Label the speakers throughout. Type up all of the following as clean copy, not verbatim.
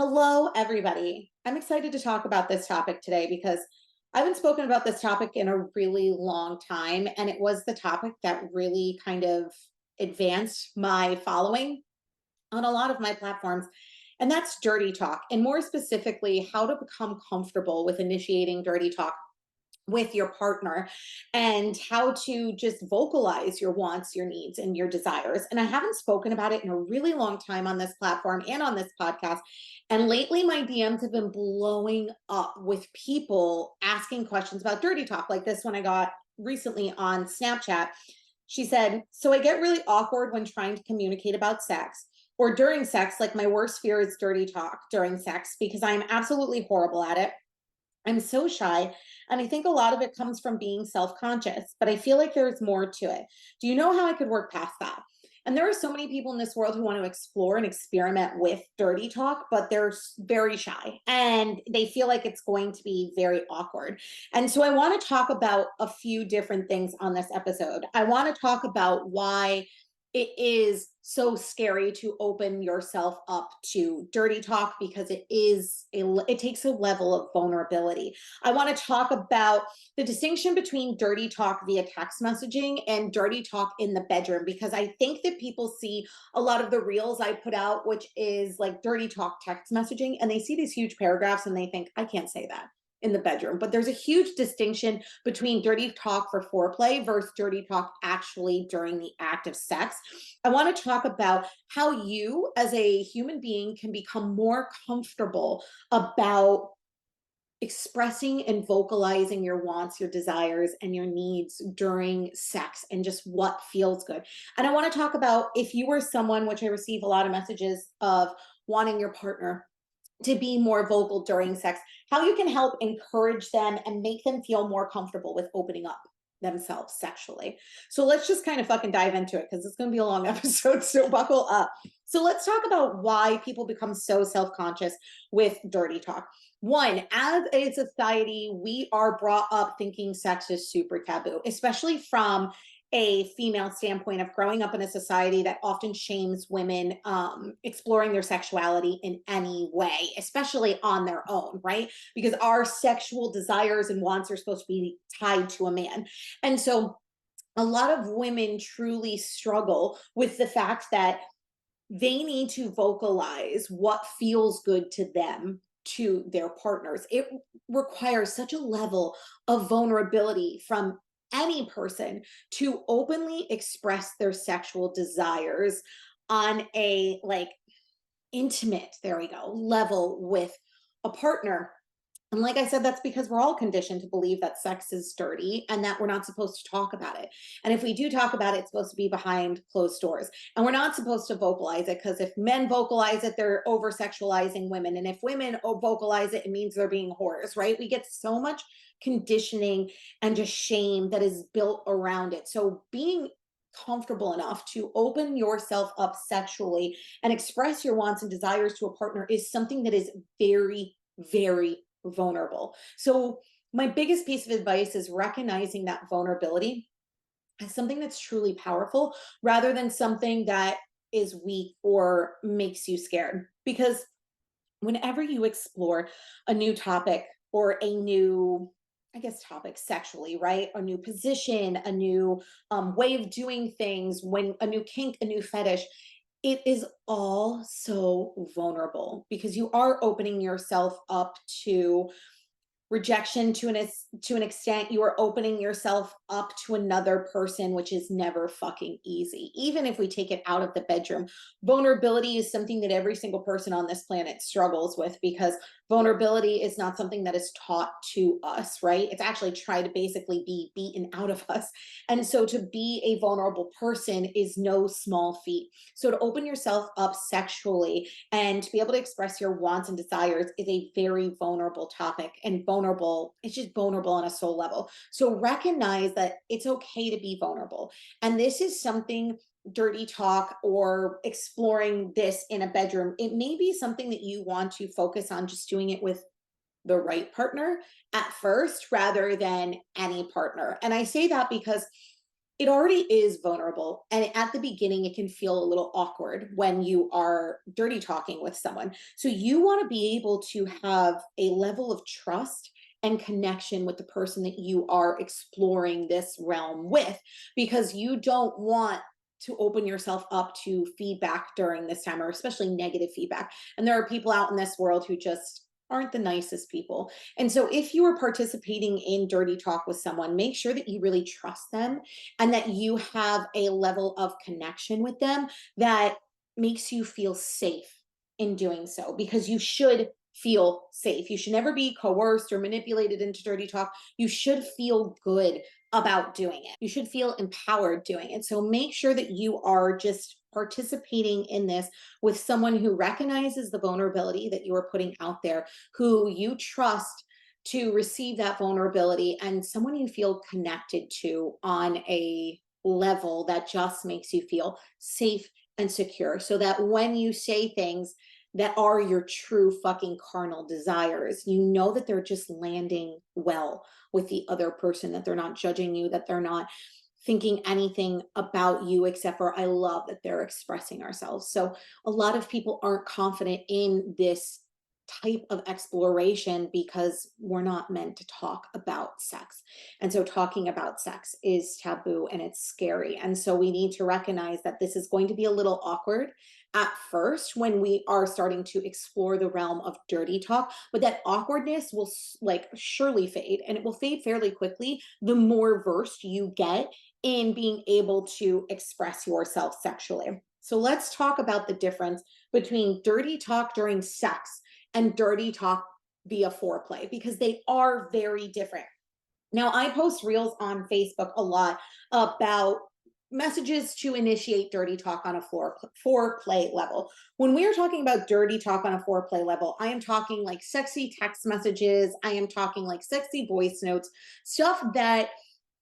Speaker 1: Hello, everybody. I'm excited to talk about this topic today because I haven't spoken about this topic in a really long time, and it was the topic that really kind of advanced my following on a lot of my platforms. And that's dirty talk, and more specifically, how to become comfortable with initiating dirty talk with your partner and how to just vocalize your wants, your needs, and your desires. And I haven't spoken about it in a really long time on this platform and on this podcast. And lately, my DMs have been blowing up with people asking questions about dirty talk, like this one I got recently on Snapchat. She said, "So I get really awkward when trying to communicate about sex. Or during sex, like my worst fear is dirty talk during sex because I'm absolutely horrible at it. I'm so shy, and I think a lot of it comes from being self-conscious, but I feel like there's more to it. Do you know how I could work past that?" And there are so many people in this world who want to explore and experiment with dirty talk, but they're very shy and they feel like it's going to be very awkward. And so I want to talk about a few different things on this episode. I want to talk about why it is so scary to open yourself up to dirty talk because it takes a level of vulnerability. I want to talk about the distinction between dirty talk via text messaging and dirty talk in the bedroom, because I think that people see a lot of the reels I put out, which is like dirty talk text messaging, and they see these huge paragraphs and they think, I can't say that in the bedroom. But there's a huge distinction between dirty talk for foreplay versus dirty talk actually during the act of sex. I want to talk about how you as a human being can become more comfortable about expressing and vocalizing your wants, your desires, and your needs during sex and just what feels good. And I want to talk about, if you were someone, which I receive a lot of messages of, wanting your partner to be more vocal during sex, how you can help encourage them and make them feel more comfortable with opening up themselves sexually. So let's just kind of fucking dive into it because it's going to be a long episode. So buckle up. So let's talk about why people become so self conscious with dirty talk. One, as a society, we are brought up thinking sex is super taboo, especially from a female standpoint of growing up in a society that often shames women exploring their sexuality in any way, especially on their own, right? Because our sexual desires and wants are supposed to be tied to a man. And so a lot of women truly struggle with the fact that they need to vocalize what feels good to them to their partners. It requires such a level of vulnerability from any person to openly express their sexual desires on a like intimate, there we go, level with a partner. And like I said, that's because we're all conditioned to believe that sex is dirty and that we're not supposed to talk about it. And if we do talk about it, it's supposed to be behind closed doors. And we're not supposed to vocalize it, because if men vocalize it, they're over sexualizing women. And if women vocalize it, it means they're being whores, right? We get so much conditioning and just shame that is built around it. So being comfortable enough to open yourself up sexually and express your wants and desires to a partner is something that is very, very vulnerable. So my biggest piece of advice is recognizing that vulnerability as something that's truly powerful rather than something that is weak or makes you scared. Because whenever you explore a new topic or a new, I guess, topic sexually, right? A new position, a new way of doing things, when a new kink, a new fetish, it is all so vulnerable because you are opening yourself up to rejection to an extent. You are opening yourself up to another person, which is never fucking easy. Even if we take it out of the bedroom, vulnerability is something that every single person on this planet struggles with, because vulnerability is not something that is taught to us, right? It's actually tried to basically be beaten out of us. And so to be a vulnerable person is no small feat. So to open yourself up sexually and to be able to express your wants and desires is a very vulnerable topic. And vulnerable, it's just vulnerable on a soul level. So recognize that it's okay to be vulnerable. And this is something, dirty talk or exploring this in a bedroom, it may be something that you want to focus on just doing it with the right partner at first rather than any partner. And I say that because it already is vulnerable. And at the beginning, it can feel a little awkward when you are dirty talking with someone. So you want to be able to have a level of trust and connection with the person that you are exploring this realm with, because you don't want to open yourself up to feedback during this time, or especially negative feedback. And there are people out in this world who just aren't the nicest people. And so if you are participating in dirty talk with someone, make sure that you really trust them and that you have a level of connection with them that makes you feel safe in doing so, because you should feel safe. You should never be coerced or manipulated into dirty talk. You should feel good about doing it. You should feel empowered doing it. So make sure that you are just participating in this with someone who recognizes the vulnerability that you are putting out there, who you trust to receive that vulnerability, and someone you feel connected to on a level that just makes you feel safe and secure, so that when you say things that are your true fucking carnal desires, you know that they're just landing well with the other person, that they're not judging you, that they're not thinking anything about you except for, I love that they're expressing ourselves. So a lot of people aren't confident in this type of exploration because we're not meant to talk about sex. And so talking about sex is taboo and it's scary. And so we need to recognize that this is going to be a little awkward at first when we are starting to explore the realm of dirty talk, but that awkwardness will like surely fade, and it will fade fairly quickly the more versed you get in being able to express yourself sexually. So let's talk about the difference between dirty talk during sex and dirty talk via foreplay, because they are very different. Now, I post reels on Facebook a lot about messages to initiate dirty talk on a foreplay level. When we are talking about dirty talk on a foreplay level, I am talking like sexy text messages, I am talking like sexy voice notes, stuff that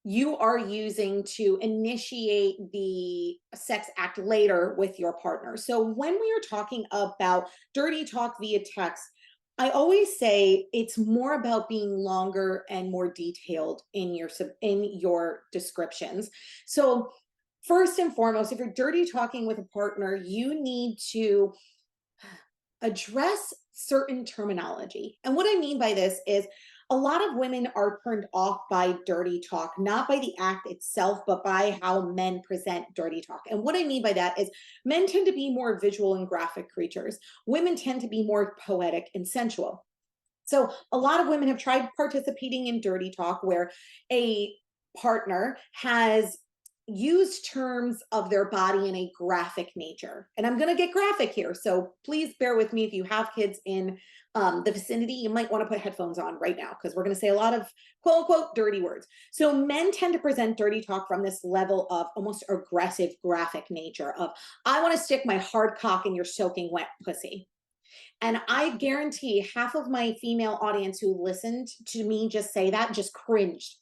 Speaker 1: you are using to initiate the sex act later with your partner. So when we are talking about dirty talk via text, I always say it's more about being longer and more detailed in your descriptions. So first and foremost, if you're dirty talking with a partner, you need to address certain terminology. And what I mean by this is a lot of women are turned off by dirty talk, not by the act itself, but by how men present dirty talk. And what I mean by that is men tend to be more visual and graphic creatures. Women tend to be more poetic and sensual. So a lot of women have tried participating in dirty talk where a partner has used terms of their body in a graphic nature. And I'm going to get graphic here. So please bear with me. If you have kids in the vicinity, you might want to put headphones on right now, because we're going to say a lot of quote unquote dirty words. So men tend to present dirty talk from this level of almost aggressive graphic nature of, I want to stick my hard cock in your soaking wet pussy. And I guarantee half of my female audience who listened to me just say that just cringed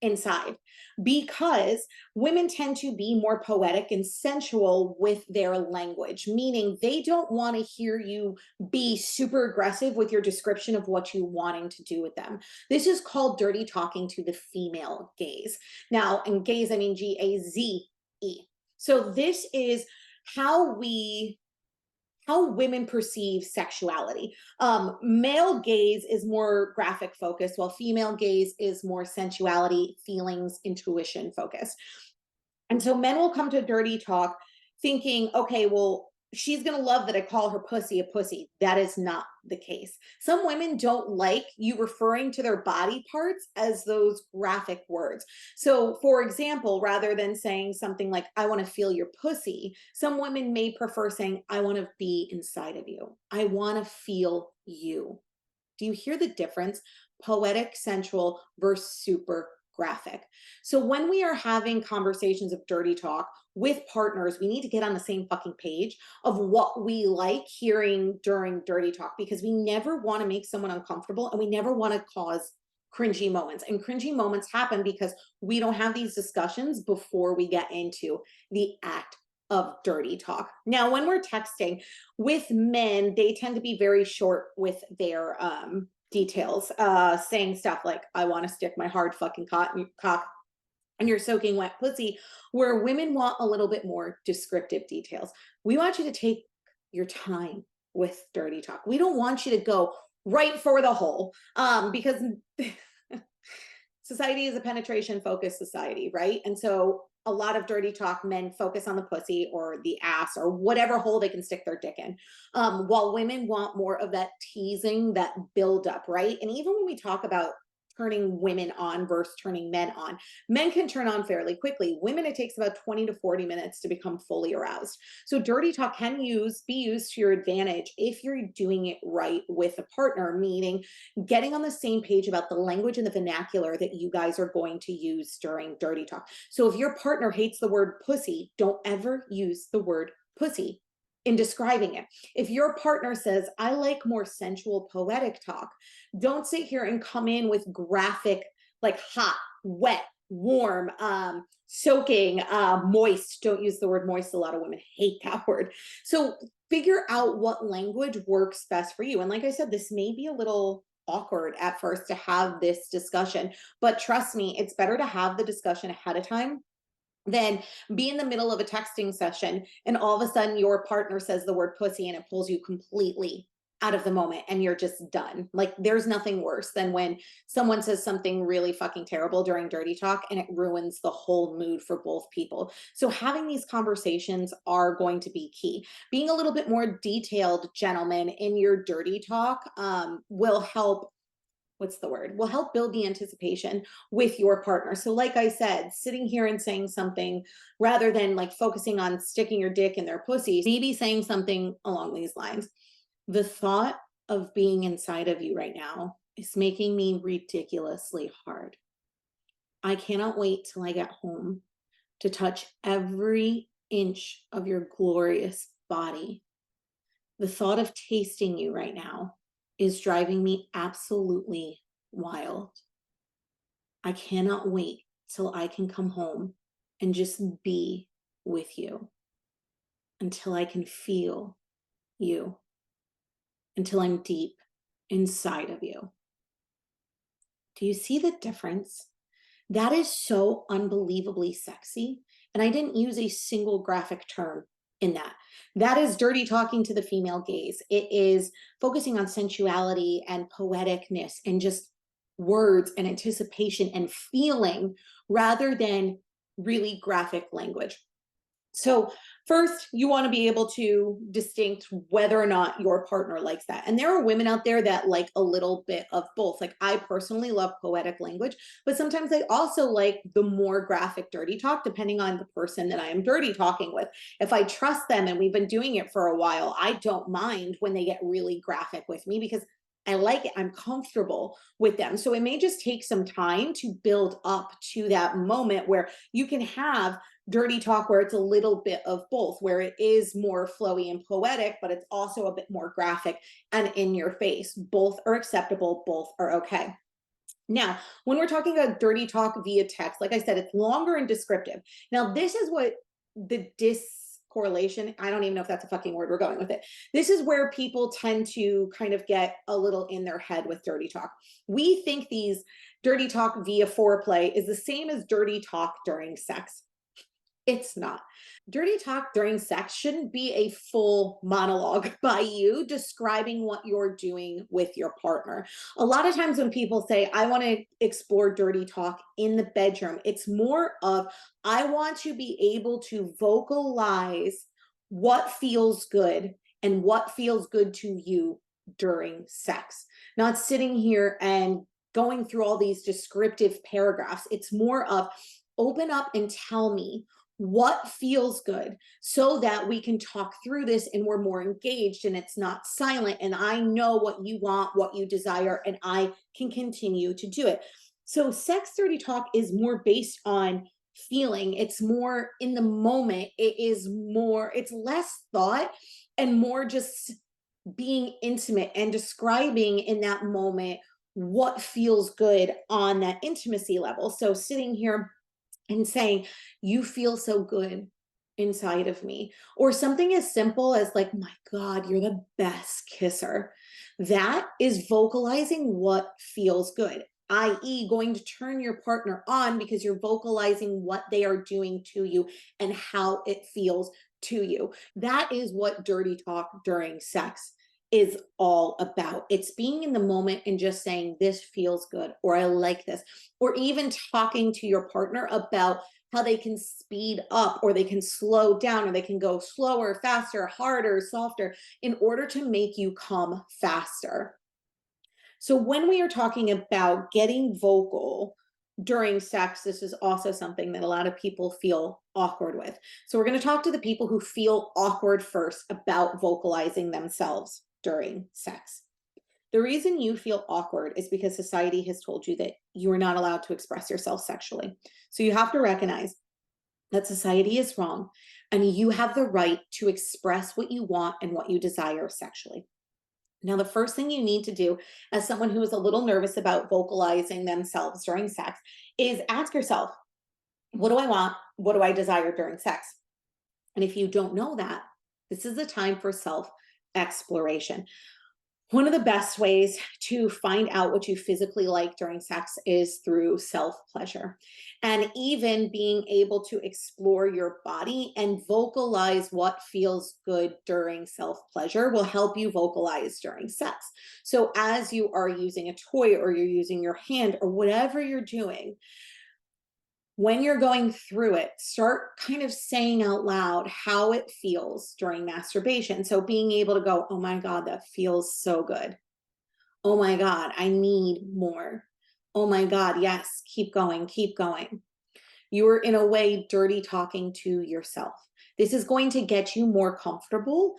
Speaker 1: inside, because women tend to be more poetic and sensual with their language, meaning they don't want to hear you be super aggressive with your description of what you're wanting to do with them. This is called dirty talking to the female gaze. Now, and gaze, I mean Gaze. So this is how women perceive sexuality. Male gaze is more graphic focused, while female gaze is more sensuality, feelings, intuition focused. And so men will come to dirty talk thinking, okay, well, she's going to love that I call her pussy a pussy. That is not the case. Some women don't like you referring to their body parts as those graphic words. So, for example, rather than saying something like, I want to feel your pussy, some women may prefer saying, I want to be inside of you. I want to feel you. Do you hear the difference? Poetic, sensual versus super graphic. So when we are having conversations of dirty talk with partners, we need to get on the same fucking page of what we like hearing during dirty talk, because we never want to make someone uncomfortable and we never want to cause cringy moments. And cringy moments happen because we don't have these discussions before we get into the act of dirty talk. Now, when we're texting with men, they tend to be very short with their details, saying stuff like, I want to stick my hard fucking cock and you're soaking wet pussy, where women want a little bit more descriptive details. We want you to take your time with dirty talk. We don't want you to go right for the hole, because society is a penetration focused society, right? And so a lot of dirty talk men focus on the pussy or the ass or whatever hole they can stick their dick in, while women want more of that teasing, that build up, right? And even when we talk about turning women on versus turning men on, men can turn on fairly quickly. Women, it takes about 20 to 40 minutes to become fully aroused. So dirty talk can be used to your advantage if you're doing it right with a partner, meaning getting on the same page about the language and the vernacular that you guys are going to use during dirty talk. So if your partner hates the word pussy, don't ever use the word pussy in describing it. If your partner says, I like more sensual, poetic talk, don't sit here and come in with graphic, like hot, wet, warm, soaking, moist. Don't use the word moist. A lot of women hate that word. So figure out what language works best for you. And like I said, this may be a little awkward at first to have this discussion, but trust me, it's better to have the discussion ahead of time than be in the middle of a texting session and all of a sudden your partner says the word pussy and it pulls you completely out of the moment and you're just done. Like there's nothing worse than when someone says something really fucking terrible during dirty talk and it ruins the whole mood for both people. So having these conversations are going to be key. Being a little bit more detailed, gentlemen, in your dirty talk, will help, what's the word, will help build the anticipation with your partner. So like I said, sitting here and saying something rather than like focusing on sticking your dick in their pussy, maybe saying something along these lines. The thought of being inside of you right now is making me ridiculously hard. I cannot wait till I get home to touch every inch of your glorious body. The thought of tasting you right now is driving me absolutely wild. I cannot wait till I can come home and just be with you, until I can feel you, until I'm deep inside of you. Do you see the difference? That is so unbelievably sexy. And I didn't use a single graphic term in that. That is dirty talking to the female gaze. It is focusing on sensuality and poeticness and just words and anticipation and feeling rather than really graphic language. So first, you want to be able to distinct whether or not your partner likes that. And there are women out there that like a little bit of both. Like I personally love poetic language, but sometimes I also like the more graphic dirty talk, depending on the person that I am dirty talking with. If I trust them and we've been doing it for a while, I don't mind when they get really graphic with me because I like it. I'm comfortable with them. So it may just take some time to build up to that moment where you can have dirty talk where it's a little bit of both, where it is more flowy and poetic, but it's also a bit more graphic and in your face. Both are acceptable, both are okay. Now, when we're talking about dirty talk via text, like I said, it's longer and descriptive. Now, this is what the discorrelation, I don't even know if that's a fucking word, we're going with it. This is where people tend to kind of get a little in their head with dirty talk. We think these dirty talk via foreplay is the same as dirty talk during sex. It's not. Dirty talk during sex shouldn't be a full monologue by you describing what you're doing with your partner. A lot of times when people say, I want to explore dirty talk in the bedroom, it's more of, I want to be able to vocalize what feels good and what feels good to you during sex. Not sitting here and going through all these descriptive paragraphs. It's more of, open up and tell me what feels good so that we can talk through this and we're more engaged and it's not silent and I know what you want, what you desire, and I can continue to do it. So sex dirty talk is more based on feeling. It's more in the moment. It's less thought and more just being intimate and describing in that moment what feels good on that intimacy level. So sitting here and saying, you feel so good inside of me. Or something as simple as like, my God, you're the best kisser. That is vocalizing what feels good. i.e., going to turn your partner on because you're vocalizing what they are doing to you and how it feels to you. That is what dirty talk during sex is all about. It's being in the moment and just saying, this feels good, or I like this, or even talking to your partner about how they can speed up or they can slow down or they can go slower, faster, harder, softer in order to make you come faster. So when we are talking about getting vocal during sex, this is also something that a lot of people feel awkward with. So we're going to talk to the people who feel awkward first about vocalizing themselves during sex. The reason you feel awkward is because society has told you that you are not allowed to express yourself sexually. So you have to recognize that society is wrong and you have the right to express what you want and what you desire sexually. Now, the first thing you need to do as someone who is a little nervous about vocalizing themselves during sex is ask yourself, what do I want? What do I desire during sex? And if you don't know that, this is the time for self exploration. One of the best ways to find out what you physically like during sex is through self pleasure. And even being able to explore your body and vocalize what feels good during self pleasure will help you vocalize during sex. So, as you are using a toy or you're using your hand or whatever you're doing, when you're going through it, start kind of saying out loud how it feels during masturbation. So being able to go, oh my God, that feels so good. Oh my God, I need more. Oh my God, yes, keep going, keep going. You're in a way dirty talking to yourself. This is going to get you more comfortable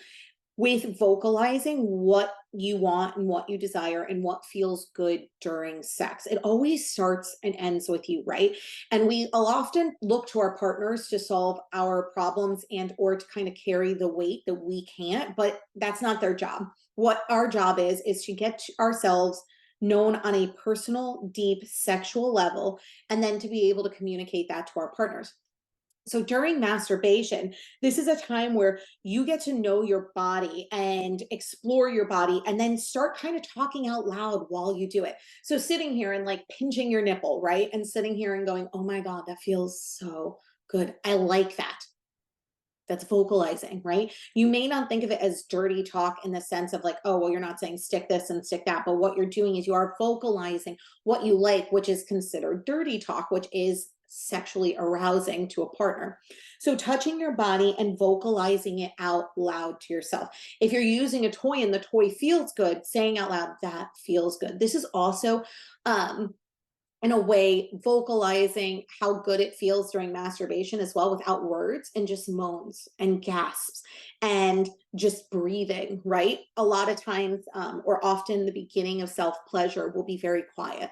Speaker 1: with vocalizing what you want and what you desire and what feels good during sex. It always starts and ends with you, right? And we'll often look to our partners to solve our problems and or to kind of carry the weight that we can't, but that's not their job. What our job is to get ourselves known on a personal, deep sexual level, and then to be able to communicate that to our partners. So during masturbation, this is a time where you get to know your body and explore your body and then start kind of talking out loud while you do it. So sitting here and like pinching your nipple, right? And sitting here and going, oh my God, that feels so good. I like that. That's vocalizing, right? You may not think of it as dirty talk in the sense of like, oh, well, you're not saying stick this and stick that. But what you're doing is you are vocalizing what you like, which is considered dirty talk, which is sexually arousing to a partner. So touching your body and vocalizing it out loud to yourself. If you're using a toy and the toy feels good, saying out loud, that feels good. This is also in a way vocalizing how good it feels during masturbation as well without words and just moans and gasps and just breathing, right? A lot of times or often the beginning of self pleasure will be very quiet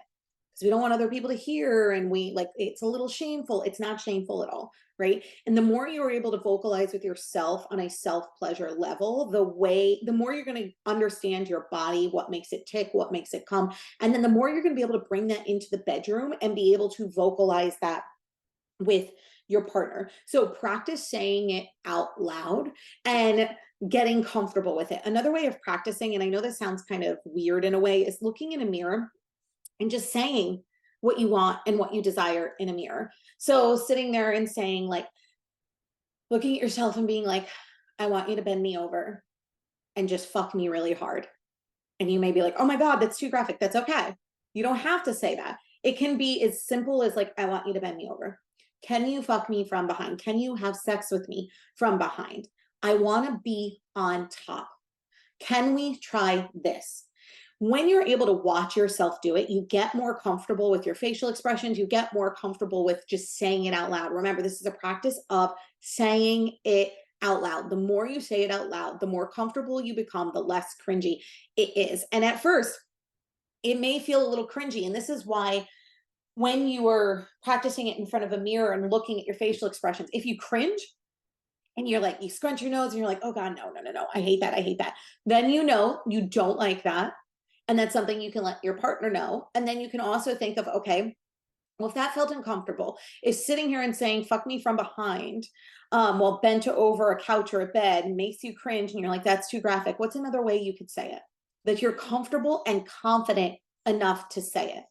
Speaker 1: because we don't want other people to hear and we like it's a little shameful. It's not shameful at all, right? And the more you're able to vocalize with yourself on a self pleasure level, the more you're going to understand your body, what makes it tick, what makes it come, and then the more you're going to be able to bring that into the bedroom and be able to vocalize that with your partner. So practice saying it out loud and getting comfortable with it. Another way of practicing, and I know this sounds kind of weird in a way, is looking in a mirror and just saying what you want and what you desire in a mirror. So sitting there and saying, like, looking at yourself and being like, I want you to bend me over and just fuck me really hard. And you may be like, oh my God, that's too graphic. That's okay. You don't have to say that. It can be as simple as like, I want you to bend me over. Can you fuck me from behind? Can you have sex with me from behind? I want to be on top. Can we try this? When you're able to watch yourself do it, you get more comfortable with your facial expressions. You get more comfortable with just saying it out loud. Remember, this is a practice of saying it out loud. The more you say it out loud, the more comfortable you become, the less cringy it is. And at first, it may feel a little cringy. And this is why when you are practicing it in front of a mirror and looking at your facial expressions, if you cringe, and you're like, you scrunch your nose and you're like, oh God, no, no, no, no, I hate that. I hate that. Then you know you don't like that. And that's something you can let your partner know. And then you can also think of, okay, well, if that felt uncomfortable, if sitting here and saying, fuck me from behind, while bent over a couch or a bed makes you cringe and you're like, that's too graphic, what's another way you could say it? That you're comfortable and confident enough to say it.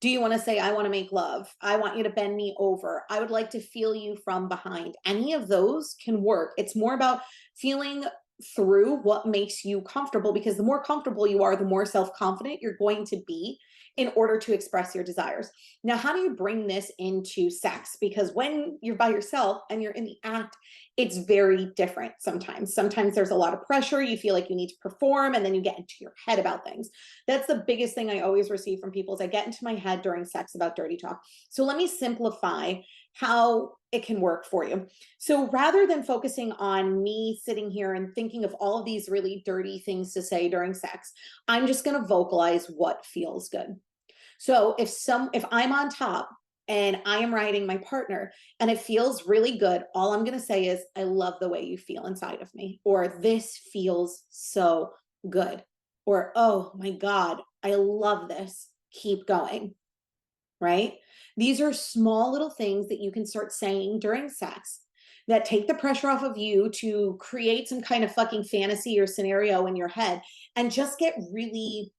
Speaker 1: Do you want to say, I want to make love? I want you to bend me over. I would like to feel you from behind. Any of those can work. It's more about feeling through what makes you comfortable, because the more comfortable you are, the more self confident you're going to be in order to express your desires. Now, how do you bring this into sex? Because when you're by yourself and you're in the act, it's very different sometimes. Sometimes there's a lot of pressure. You feel like you need to perform, and then you get into your head about things. That's the biggest thing I always receive from people is I get into my head during sex about dirty talk. So let me simplify how it can work for you. So rather than focusing on me sitting here and thinking of all of these really dirty things to say during sex, I'm just going to vocalize what feels good. So if I'm on top and I am riding my partner and it feels really good, all I'm going to say is, I love the way you feel inside of me, or this feels so good, or oh my God, I love this. Keep going. Right? These are small little things that you can start saying during sex that take the pressure off of you to create some kind of fucking fantasy or scenario in your head and just get really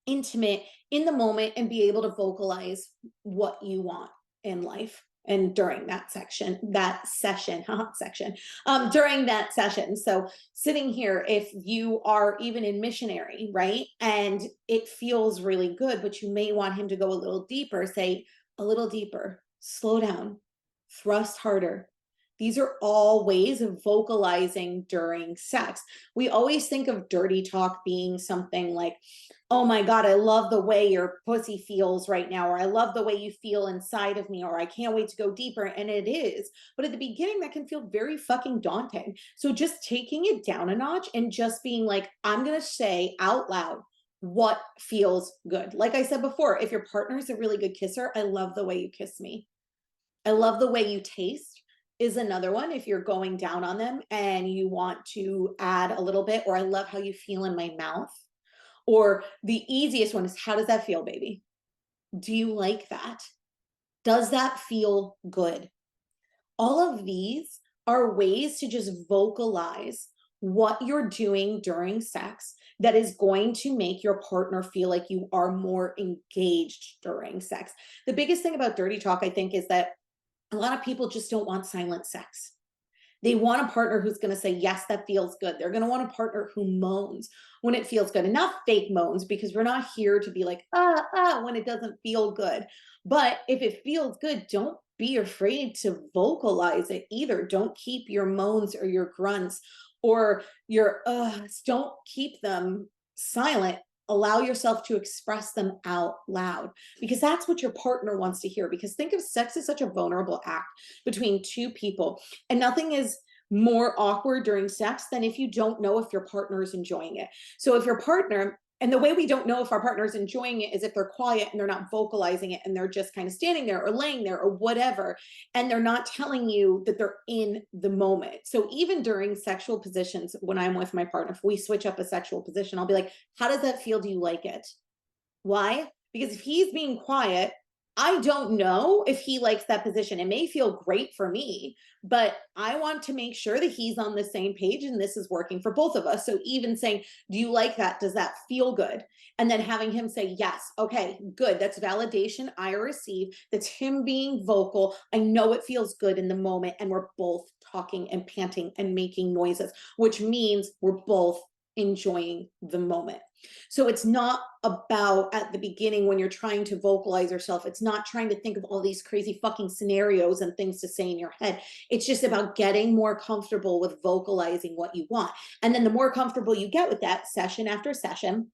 Speaker 1: intimate in the moment and be able to vocalize what you want in life. And during that session, during that session. So sitting here, if you are even in missionary, right? And it feels really good, but you may want him to go a little deeper, say a little deeper, slow down, thrust harder. These are all ways of vocalizing during sex. We always think of dirty talk being something like, oh my God, I love the way your pussy feels right now, or I love the way you feel inside of me, or I can't wait to go deeper. And it is. But at the beginning, that can feel very fucking daunting. So just taking it down a notch and just being like, I'm going to say out loud what feels good. Like I said before, if your partner is a really good kisser, I love the way you kiss me. I love the way you taste is another one. If you're going down on them and you want to add a little bit, or I love how you feel in my mouth. Or the easiest one is, how does that feel, baby? Do you like that? Does that feel good? All of these are ways to just vocalize what you're doing during sex that is going to make your partner feel like you are more engaged during sex. The biggest thing about dirty talk, I think, is that a lot of people just don't want silent sex. They want a partner who's going to say, yes, that feels good. They're going to want a partner who moans when it feels good, and not fake moans, because we're not here to be like, when it doesn't feel good. But if it feels good, don't be afraid to vocalize it either. Don't keep your moans or your grunts or your don't keep them silent. Allow yourself to express them out loud, because that's what your partner wants to hear. Because think of sex as such a vulnerable act between two people, and nothing is more awkward during sex than if you don't know if your partner is enjoying it. So if your partner, and the way we don't know if our partner is enjoying it is if they're quiet and they're not vocalizing it and they're just kind of standing there or laying there or whatever, and they're not telling you that they're in the moment. So even during sexual positions, when I'm with my partner, if we switch up a sexual position, I'll be like, how does that feel? Do you like it? Why? Because if he's being quiet, I don't know if he likes that position. It may feel great for me, but I want to make sure that he's on the same page and this is working for both of us. So even saying, do you like that? Does that feel good? And then having him say, yes, okay, good. That's validation I receive. That's him being vocal. I know it feels good in the moment. And we're both talking and panting and making noises, which means we're both enjoying the moment. So it's not about at the beginning when you're trying to vocalize yourself, it's not trying to think of all these crazy fucking scenarios and things to say in your head. It's just about getting more comfortable with vocalizing what you want. And then the more comfortable you get with that, session after session,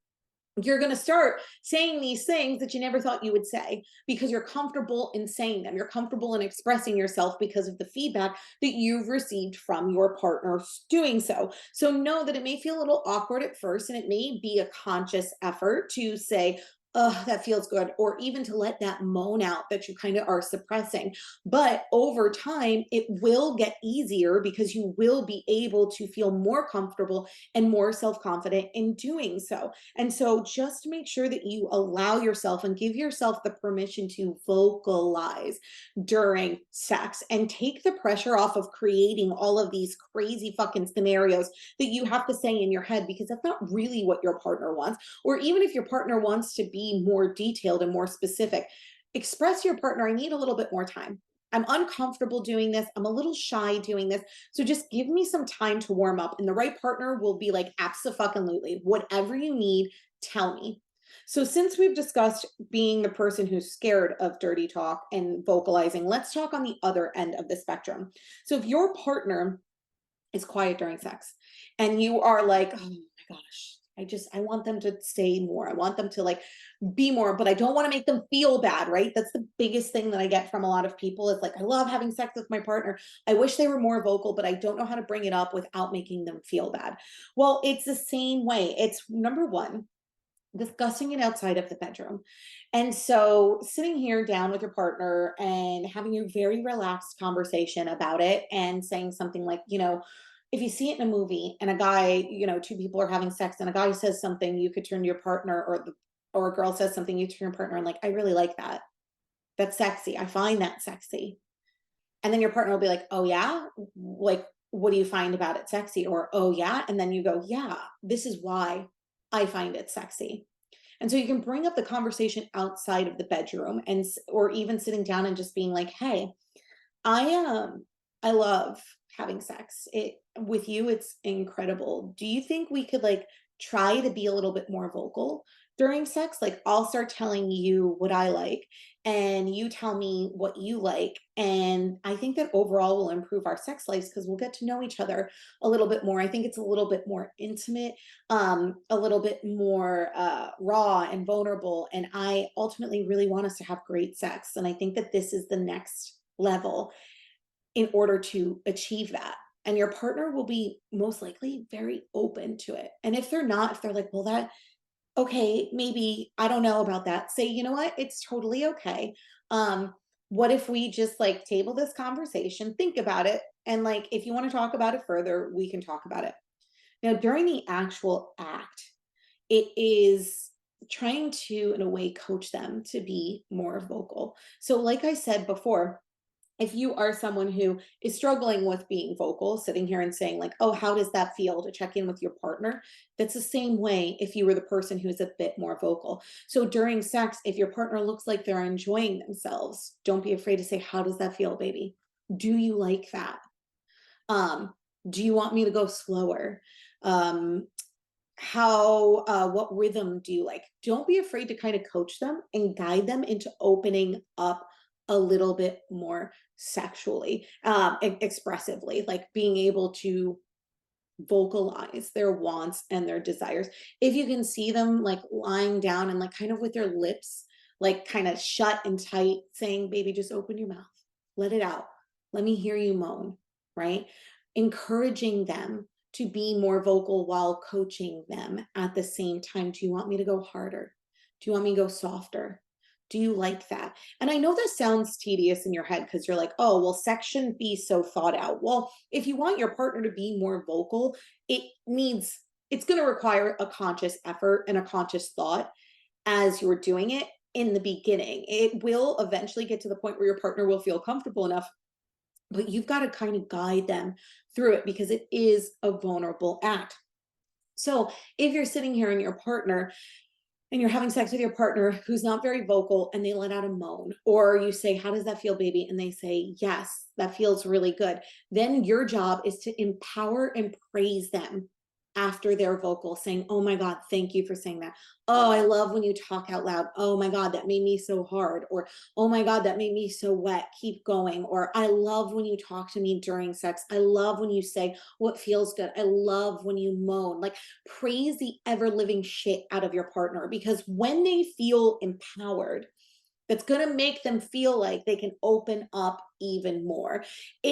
Speaker 1: you're going to start saying these things that you never thought you would say, because you're comfortable in saying them. You're comfortable in expressing yourself because of the feedback that you've received from your partner doing so. So know that it may feel a little awkward at first, and it may be a conscious effort to say, oh, that feels good, or even to let that moan out that you kind of are suppressing. But over time, it will get easier because you will be able to feel more comfortable and more self-confident in doing so. And so just make sure that you allow yourself and give yourself the permission to vocalize during sex, and take the pressure off of creating all of these crazy fucking scenarios that you have to say in your head, because that's not really what your partner wants. Or even if your partner wants to be be more detailed and more specific. Express to your partner, I need a little bit more time. I'm uncomfortable doing this. I'm a little shy doing this. So just give me some time to warm up. And the right partner will be like, absolutely, whatever you need, tell me. So since we've discussed being the person who's scared of dirty talk and vocalizing, let's talk on the other end of the spectrum. So if your partner is quiet during sex and you are like, oh my gosh, I want them to say more. I want them to like be more, but I don't want to make them feel bad, right? That's the biggest thing that I get from a lot of people. Is like, I love having sex with my partner. I wish they were more vocal, but I don't know how to bring it up without making them feel bad. Well, it's the same way. It's number one, discussing it outside of the bedroom. And so sitting here down with your partner and having a very relaxed conversation about it and saying something like, if you see it in a movie and a guy, two people are having sex and a guy says something, you could turn to your partner, or a girl says something, you turn to your partner and like, I really like that. That's sexy. I find that sexy. And then your partner will be like, oh yeah, like, what do you find about it sexy? Or, oh yeah. And then you go, yeah, this is why I find it sexy. And so you can bring up the conversation outside of the bedroom, or even sitting down and just being like, hey, I love having sex. It with you, it's incredible. Do you think we could like try to be a little bit more vocal during sex? Like I'll start telling you what I like and you tell me what you like. And I think that overall will improve our sex lives because we'll get to know each other a little bit more. I think it's a little bit more intimate, a little bit more raw and vulnerable. And I ultimately really want us to have great sex. And I think that this is the next level in order to achieve that. And your partner will be most likely very open to it. And if they're not, if they're like, well, okay, maybe I don't know about that, say, you know what, it's totally okay. Um, what if we just like table this conversation, think about it, and like if you want to talk about it further, we can talk about it. Now, during the actual act, it is trying to, in a way, coach them to be more vocal. So, like I said before, if you are someone who is struggling with being vocal, sitting here and saying, like, oh, how does that feel to check in with your partner? That's the same way if you were the person who's a bit more vocal. So during sex, if your partner looks like they're enjoying themselves, don't be afraid to say, how does that feel, baby? Do you like that? Um, do you want me to go slower? Um, what rhythm do you like? Don't be afraid to kind of coach them and guide them into opening up a little bit more sexually, expressively, like being able to vocalize their wants and their desires. If you can see them like lying down and like kind of with their lips like kind of shut and tight, saying, baby, just open your mouth, let it out, let me hear you moan, right? Encouraging them to be more vocal while coaching them at the same time. Do you want me to go harder? Do you want me to go softer? Do you like that? And I know this sounds tedious in your head because you're like, oh, well, sex shouldn't be so thought out. Well, if you want your partner to be more vocal, it's going to require a conscious effort and a conscious thought as you're doing it in the beginning. It will eventually get to the point where your partner will feel comfortable enough, but you've got to kind of guide them through it because it is a vulnerable act. So if you're sitting here and your partner and you're having sex with your partner who's not very vocal and they let out a moan, or you say, how does that feel, baby? And they say, yes, that feels really good. Then your job is to empower and praise them after they're vocal, saying, oh my God, thank you for saying that. Oh, I love when you talk out loud. Oh my God, that made me so hard. Or, oh my God, that made me so wet. Keep going. Or, I love when you talk to me during sex. I love when you say what feels good. I love when you moan. Like, praise the ever living shit out of your partner, because when they feel empowered, that's going to make them feel like they can open up even more.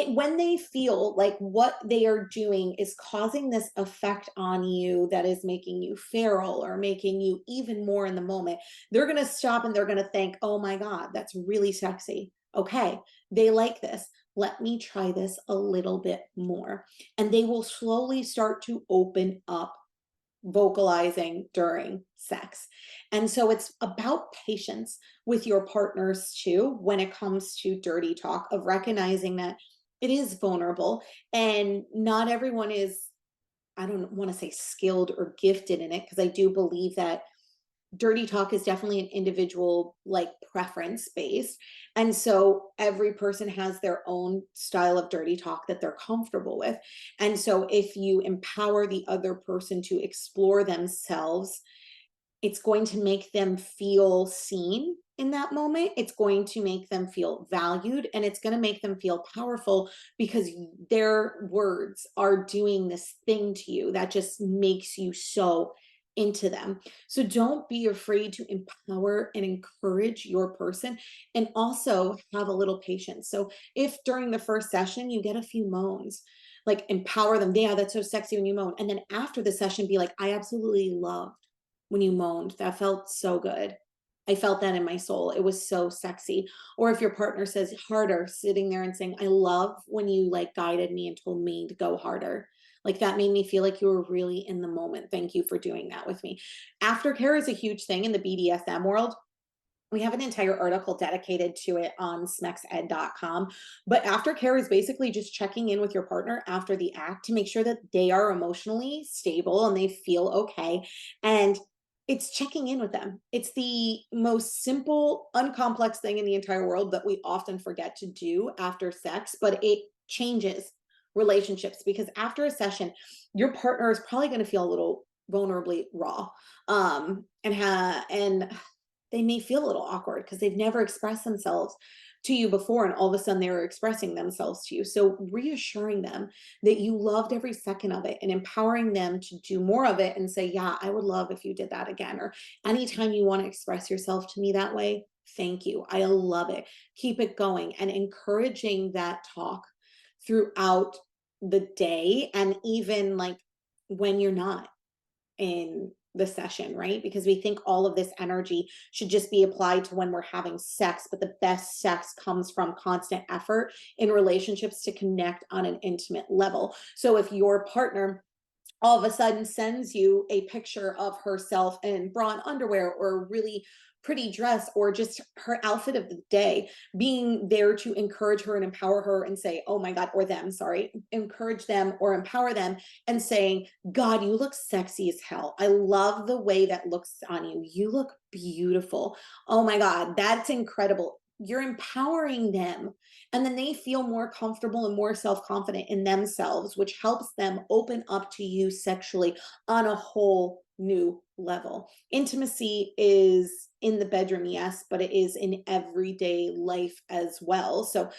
Speaker 1: When they feel like what they are doing is causing this effect on you that is making you feral or making you even more in the moment, they're going to stop and they're going to think, oh my God, that's really sexy. Okay, they like this. Let me try this a little bit more. And they will slowly start to open up vocalizing during sex. And so it's about patience with your partners too when it comes to dirty talk, of recognizing that it is vulnerable and not everyone is, I don't want to say skilled or gifted in it, because I do believe that dirty talk is definitely an individual like preference based, and so every person has their own style of dirty talk that they're comfortable with. And so if you empower the other person to explore themselves, it's going to make them feel seen in that moment. It's going to make them feel valued, and it's going to make them feel powerful because their words are doing this thing to you that just makes you so into them. So don't be afraid to empower and encourage your person, and also have a little patience. So if during the first session you get a few moans, like empower them. Yeah, that's so sexy when you moan. And then after the session, be like, I absolutely love when you moaned. That felt so good. I felt that in my soul. It was so sexy. Or if your partner says harder, sitting there and saying, I love when you like guided me and told me to go harder. Like that made me feel like you were really in the moment. Thank you for doing that with me. Aftercare is a huge thing in the BDSM world. We have an entire article dedicated to it on smexed.com. But aftercare is basically just checking in with your partner after the act to make sure that they are emotionally stable and they feel okay. And it's checking in with them. It's the most simple, uncomplex thing in the entire world that we often forget to do after sex, but it changes relationships because after a session, your partner is probably going to feel a little vulnerably raw, and they may feel a little awkward because they've never expressed themselves to you before, and all of a sudden they were expressing themselves to you. So reassuring them that you loved every second of it and empowering them to do more of it and say, yeah, I would love if you did that again, or anytime you want to express yourself to me that way, thank you, I love it, keep it going, and encouraging that talk throughout the day, and even like when you're not in the session, right? Because we think all of this energy should just be applied to when we're having sex, but the best sex comes from constant effort in relationships to connect on an intimate level. So if your partner all of a sudden sends you a picture of herself in bra and underwear, or a really pretty dress, or just her outfit of the day, being there to encourage her and empower her and say, oh my God, or them, sorry, encourage them or empower them and saying, God, you look sexy as hell. I love the way that looks on you. You look beautiful. Oh my God, that's incredible. You're empowering them, and then they feel more comfortable and more self-confident in themselves, which helps them open up to you sexually on a whole new level. Intimacy is in the bedroom, yes, but it is in everyday life as well. So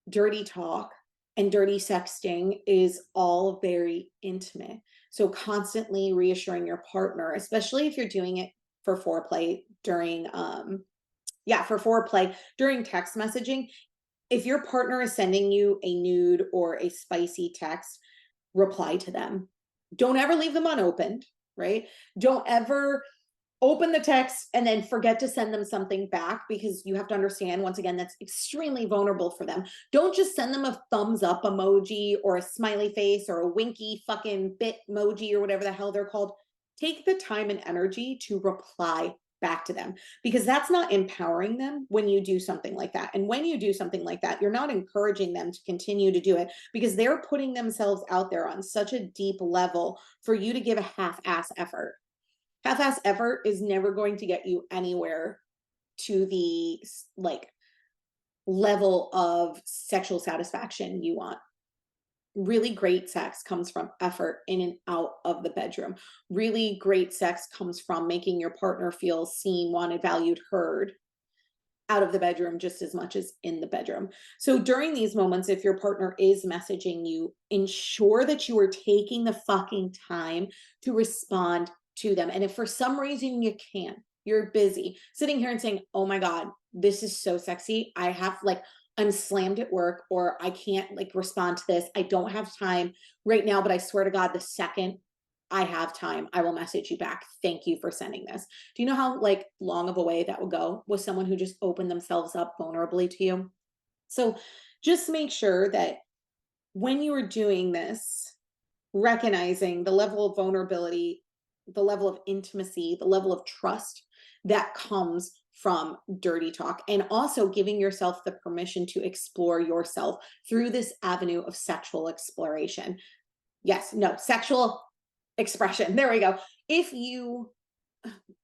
Speaker 1: dirty talk and dirty sexting is all very intimate. So constantly reassuring your partner, especially if you're doing it for foreplay during for foreplay during text messaging, if your partner is sending you a nude or a spicy text, reply to them. Don't ever leave them unopened, right? Don't ever open the text and then forget to send them something back, because you have to understand, once again, that's extremely vulnerable for them. Don't just send them a thumbs up emoji or a smiley face or a winky fucking bit emoji or whatever the hell they're called. Take the time and energy to reply back to them, because that's not empowering them when you do something like that. And when you do something like that, you're not encouraging them to continue to do it, because they're putting themselves out there on such a deep level for you to give a half-ass effort. Half-ass effort is never going to get you anywhere to the like level of sexual satisfaction you want. Really great sex comes from effort in and out of the bedroom. Really great sex comes from making your partner feel seen, wanted, valued, heard out of the bedroom just as much as in the bedroom. So during these moments, if your partner is messaging you, ensure that you are taking the fucking time to respond to them. And if for some reason you can't, you're busy sitting here and saying, oh my God, this is so sexy. I'm slammed at work, or I can't like respond to this. I don't have time right now, but I swear to God, the second I have time, I will message you back. Thank you for sending this. Do you know how like long of a way that would go with someone who just opened themselves up vulnerably to you? So just make sure that when you are doing this, recognizing the level of vulnerability, the level of intimacy, the level of trust that comes from dirty talk, and also giving yourself the permission to explore yourself through this avenue of sexual exploration. Yes, no, sexual expression. There we go. If you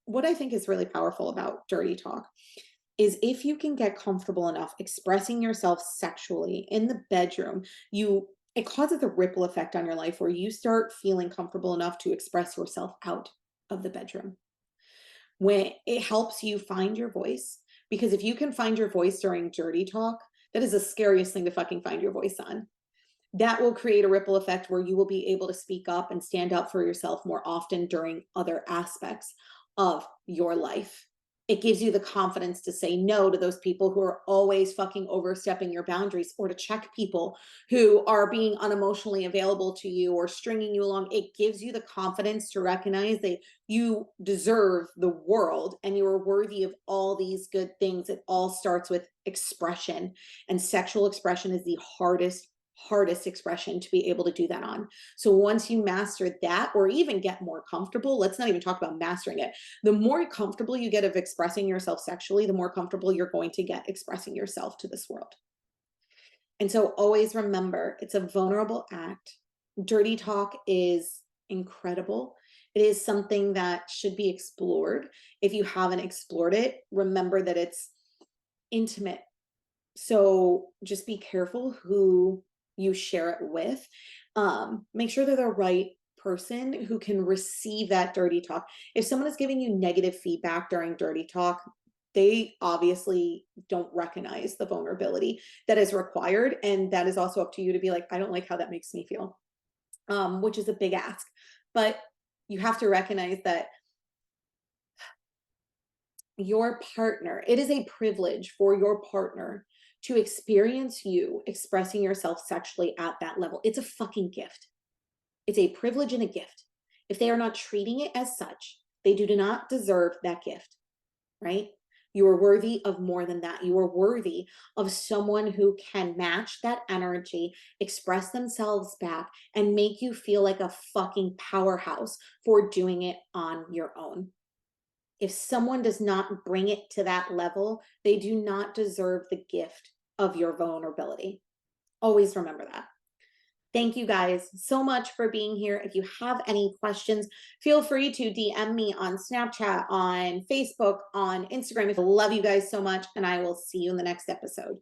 Speaker 1: what I think is really powerful about dirty talk is if you can get comfortable enough expressing yourself sexually in the bedroom, it causes a ripple effect on your life where you start feeling comfortable enough to express yourself out of the bedroom. When it helps you find your voice, because if you can find your voice during dirty talk, that is the scariest thing to fucking find your voice on. That will create a ripple effect where you will be able to speak up and stand up for yourself more often during other aspects of your life. It gives you the confidence to say no to those people who are always fucking overstepping your boundaries, or to check people who are being unemotionally available to you or stringing you along. It gives you the confidence to recognize that you deserve the world and you are worthy of all these good things. It all starts with expression, and sexual expression is the hardest expression to be able to do that on. So once you master that, or even get more comfortable, let's not even talk about mastering it. The more comfortable you get of expressing yourself sexually, the more comfortable you're going to get expressing yourself to this world. And so always remember, it's a vulnerable act. Dirty talk is incredible. It is something that should be explored. If you haven't explored it, remember that it's intimate. So just be careful who you share it with. Make sure they're the right person who can receive that dirty talk. If someone is giving you negative feedback during dirty talk, they obviously don't recognize the vulnerability that is required. And that is also up to you to be like, I don't like how that makes me feel, which is a big ask. But you have to recognize that your partner, it is a privilege for your partner to experience you expressing yourself sexually at that level. It's a fucking gift. It's a privilege and a gift. If they are not treating it as such, they do not deserve that gift, right? You are worthy of more than that. You are worthy of someone who can match that energy, express themselves back, and make you feel like a fucking powerhouse for doing it on your own. If someone does not bring it to that level, they do not deserve the gift of your vulnerability. Always remember that. Thank you guys so much for being here. If you have any questions, feel free to DM me on Snapchat, on Facebook, on Instagram. I love you guys so much, and I will see you in the next episode.